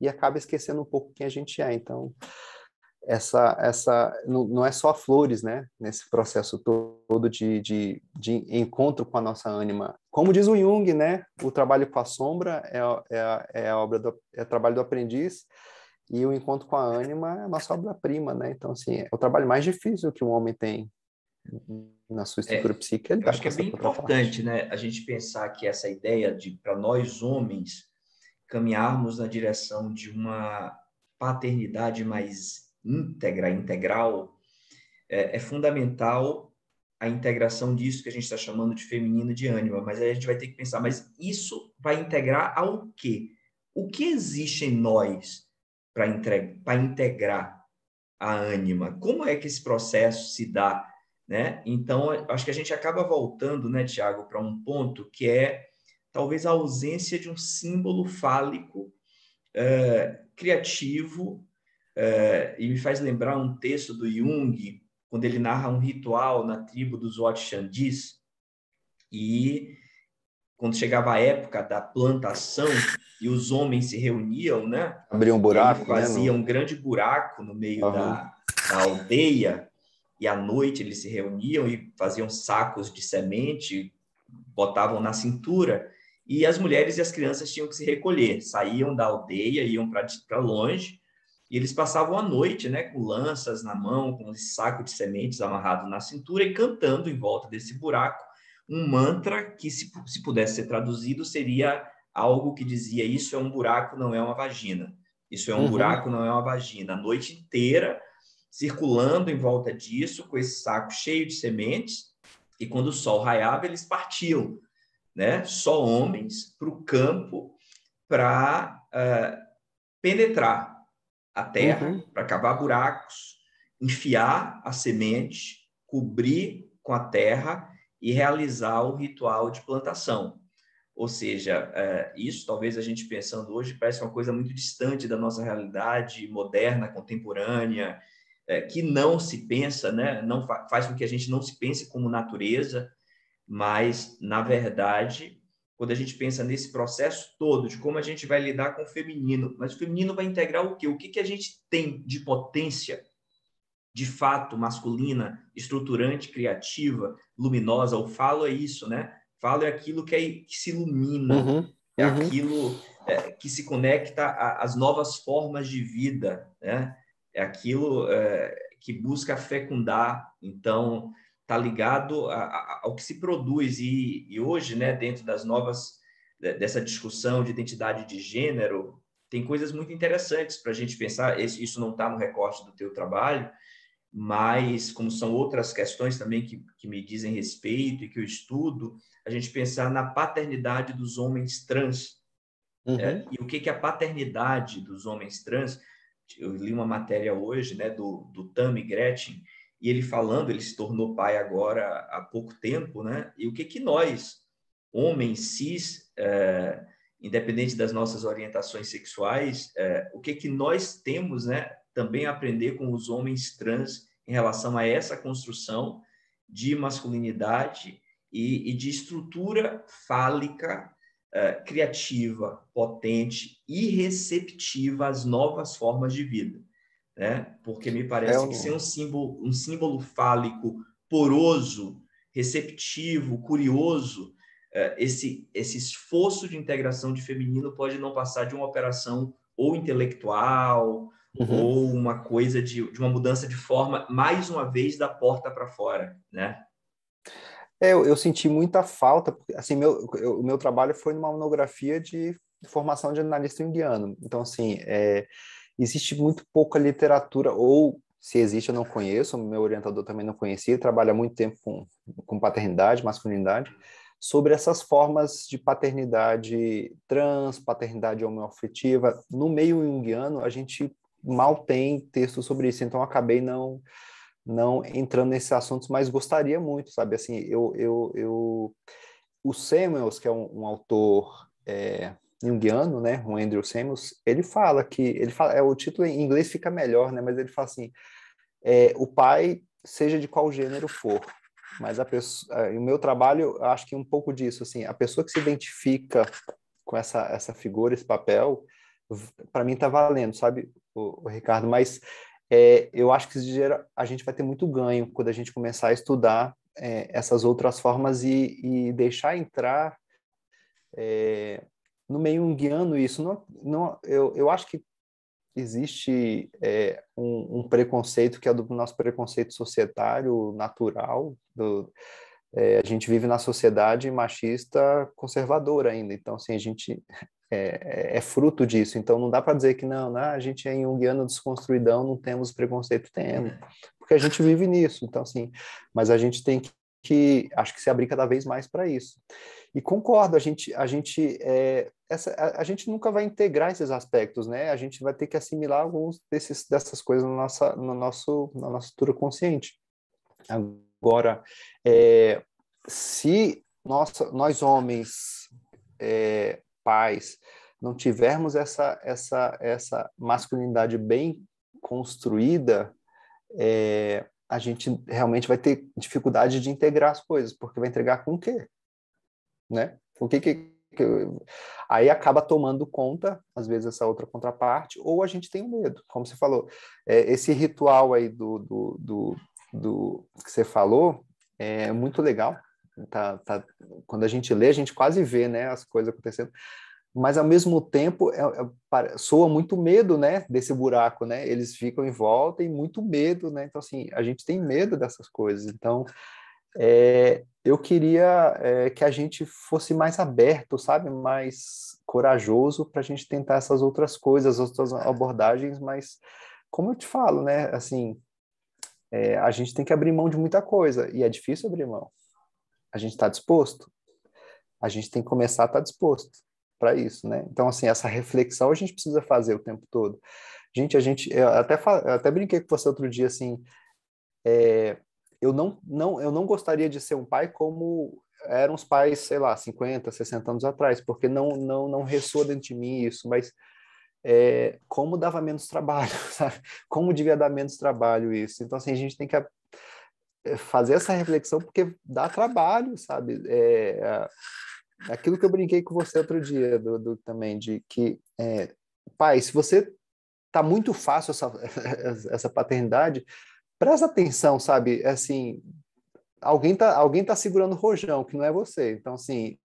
e acaba esquecendo um pouco quem a gente é. Então, não é só flores, né? Nesse processo todo de encontro com a nossa ânima. Como diz o Jung, né? O trabalho com a sombra é a obra é o trabalho do aprendiz e o encontro com a ânima é a nossa obra-prima, né? Então, assim, é o trabalho mais difícil que um homem tem na sua estrutura psíquica. Ele Eu acho que é essa bem importante, né? A gente pensar que essa ideia de, para nós homens, caminharmos na direção de uma paternidade mais íntegra, integral, é fundamental a integração disso que a gente está chamando de feminino de ânima, mas aí a gente vai ter que pensar, mas isso vai integrar ao quê? O que existe em nós para integrar a ânima? Como é que esse processo se dá, né? Então, acho que a gente acaba voltando, né, Tiago, para um ponto que é talvez a ausência de um símbolo fálico criativo, e me faz lembrar um texto do Jung, quando ele narra um ritual na tribo dos Watchandis, e quando chegava a época da plantação e os homens se reuniam, né? Abrir um E aí buraco, né? faziam um grande buraco no meio da aldeia, e à noite eles se reuniam e faziam sacos de semente, botavam na cintura, e as mulheres e as crianças tinham que se recolher, saíam da aldeia, iam para longe, e eles passavam a noite, né, com lanças na mão, com esse saco de sementes amarrado na cintura e cantando em volta desse buraco um mantra que, se pudesse ser traduzido, seria algo que dizia: isso é um buraco, não é uma vagina. Isso é um buraco, não é uma vagina. A noite inteira circulando em volta disso, com esse saco cheio de sementes, e quando o sol raiava, eles partiam, né? Só homens para o campo para penetrar a terra, para cavar buracos, enfiar a semente, cobrir com a terra e realizar o ritual de plantação. Ou seja, isso talvez a gente pensando hoje parece uma coisa muito distante da nossa realidade moderna, contemporânea, que não se pensa, né? Não faz com que a gente não se pense como natureza, mas, na verdade, quando a gente pensa nesse processo todo de como a gente vai lidar com o feminino, mas o feminino vai integrar o quê? O que a gente tem de potência, de fato, masculina, estruturante, criativa, luminosa? O falo é isso, né? Falo é aquilo que se ilumina, é aquilo que se conecta às novas formas de vida, né? É aquilo que busca fecundar. Então, está ligado ao que se produz. E hoje, né, dentro das novas, dessa discussão de identidade de gênero, tem coisas muito interessantes para a gente pensar. Isso não está no recorte do teu trabalho, mas como são outras questões também que me dizem respeito e que eu estudo, a gente pensar na paternidade dos homens trans. E o que é a paternidade dos homens trans? Eu li uma matéria hoje, né, do Tammy Gretchen, e ele falando, ele se tornou pai agora há pouco tempo, né? E o que nós, homens cis, independente das nossas orientações sexuais, o que nós temos, né, também a aprender com os homens trans em relação a essa construção de masculinidade e de estrutura fálica, criativa, potente e receptiva às novas formas de vida, né? Porque me parece que ser um símbolo fálico poroso, receptivo, curioso, esse esforço de integração de feminino pode não passar de uma operação ou intelectual ou uma coisa de uma mudança de forma, mais uma vez, da porta para fora, né? Eu senti muita falta, porque assim, o meu trabalho foi numa monografia de formação de analista indiano. Então, assim, existe muito pouca literatura, ou se existe, eu não conheço, o meu orientador também não conhecia, trabalha há muito tempo com paternidade, masculinidade, sobre essas formas de paternidade trans, paternidade homoafetiva. No meio junguiano, a gente mal tem texto sobre isso, então eu acabei não entrando nesses assuntos, mas gostaria muito, sabe? Assim, o Samuels, que é um autor junguiano, né? O Andrew Samuels, ele fala, o título em inglês fica melhor, né? Mas ele fala assim, o pai, seja de qual gênero for, mas o meu trabalho, eu acho que um pouco disso, assim, a pessoa que se identifica com essa figura, esse papel, para mim tá valendo, sabe, o Ricardo? Mas eu acho que a gente vai ter muito ganho quando a gente começar a estudar essas outras formas e deixar entrar no meio junguiano isso. Eu acho que existe um preconceito que é do nosso preconceito societário, natural. A gente vive na sociedade machista conservadora ainda. Então, assim, a gente é fruto disso. Então, não dá para dizer que não, a gente é junguiano desconstruidão, não temos preconceito, temos, porque a gente vive nisso. Então, assim, mas a gente tem acho que se abrir cada vez mais para isso. E concordo, a gente nunca vai integrar esses aspectos, né? A gente vai ter que assimilar alguns dessas coisas na nossa estrutura consciente. Agora, se nós homens, pais, não tivermos essa masculinidade bem construída, a gente realmente vai ter dificuldade de integrar as coisas, porque vai entregar com o quê? Né? O que aí acaba tomando conta, às vezes, essa outra contraparte, ou a gente tem um medo, como você falou. Esse ritual aí do que você falou é muito legal. Quando a gente lê, a gente quase vê, né, as coisas acontecendo, mas ao mesmo tempo soa muito medo, né, desse buraco, né? Eles ficam em volta e muito medo, né? Então, assim, a gente tem medo dessas coisas. Então, eu queria que a gente fosse mais aberto, sabe? Mais corajoso para a gente tentar essas outras coisas, outras abordagens, mas como eu te falo, né? Assim, a gente tem que abrir mão de muita coisa e é difícil abrir mão. A gente está disposto? A gente tem que começar a estar disposto para isso, né? Então, assim, essa reflexão a gente precisa fazer o tempo todo. Eu até brinquei com você outro dia, assim, eu não gostaria de ser um pai como eram os pais, sei lá, 50, 60 anos atrás, porque não ressoa dentro de mim isso, mas como dava menos trabalho, sabe? Como devia dar menos trabalho isso. Então, assim, a gente tem que fazer essa reflexão porque dá trabalho, sabe? Aquilo que eu brinquei com você outro dia, também, de que, pai, se você tá muito fácil essa paternidade, presta atenção, sabe? Assim, alguém tá segurando o rojão, que não é você. Então, assim,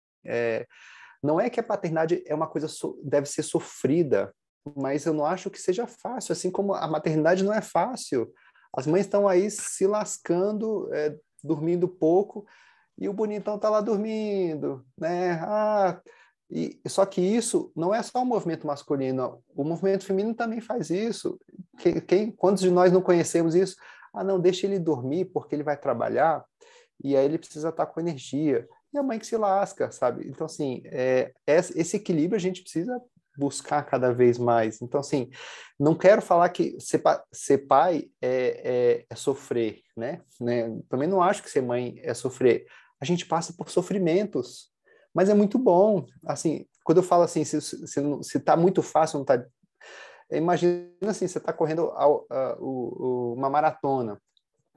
não é que a paternidade é uma coisa deve ser sofrida, mas eu não acho que seja fácil, assim como a maternidade não é fácil. As mães estão aí se lascando, dormindo pouco, e o bonitão tá lá dormindo, né? Só que isso não é só o movimento masculino, o movimento feminino também faz isso. Quantos de nós não conhecemos isso? Não, deixa ele dormir porque ele vai trabalhar e aí ele precisa estar com energia. E a mãe que se lasca, sabe? Então, assim, esse equilíbrio a gente precisa buscar cada vez mais. Então, assim, não quero falar que ser pai é sofrer, né? Também não acho que ser mãe é sofrer. A gente passa por sofrimentos, mas é muito bom. Assim, quando eu falo assim, se tá muito fácil, não tá... Imagina assim, você tá correndo uma maratona.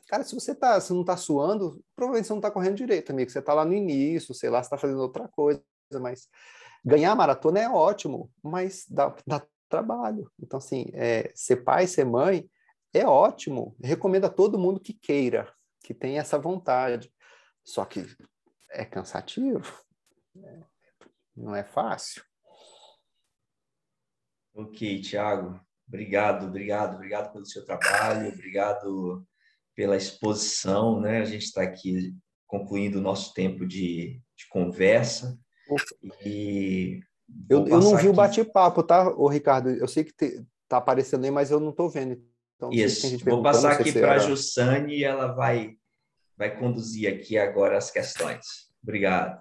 Cara, se você não tá suando, provavelmente você não tá correndo direito, amigo. Você tá lá no início, sei lá, você tá fazendo outra coisa, mas ganhar a maratona é ótimo, mas dá trabalho. Então, assim, ser pai, ser mãe é ótimo. Recomendo a todo mundo que queira, que tenha essa vontade. Só que é cansativo, não é fácil. Ok, Thiago. Obrigado pelo seu trabalho, obrigado pela exposição, né? A gente está aqui concluindo o nosso tempo de conversa e eu não vi aqui. O bate-papo, tá, ô Ricardo? Eu sei que tá aparecendo aí, mas eu não estou vendo. Então, não sei se tem gente Vou perguntando, passar não sei aqui se para a era... Jussane e ela vai conduzir aqui agora as questões. Obrigado.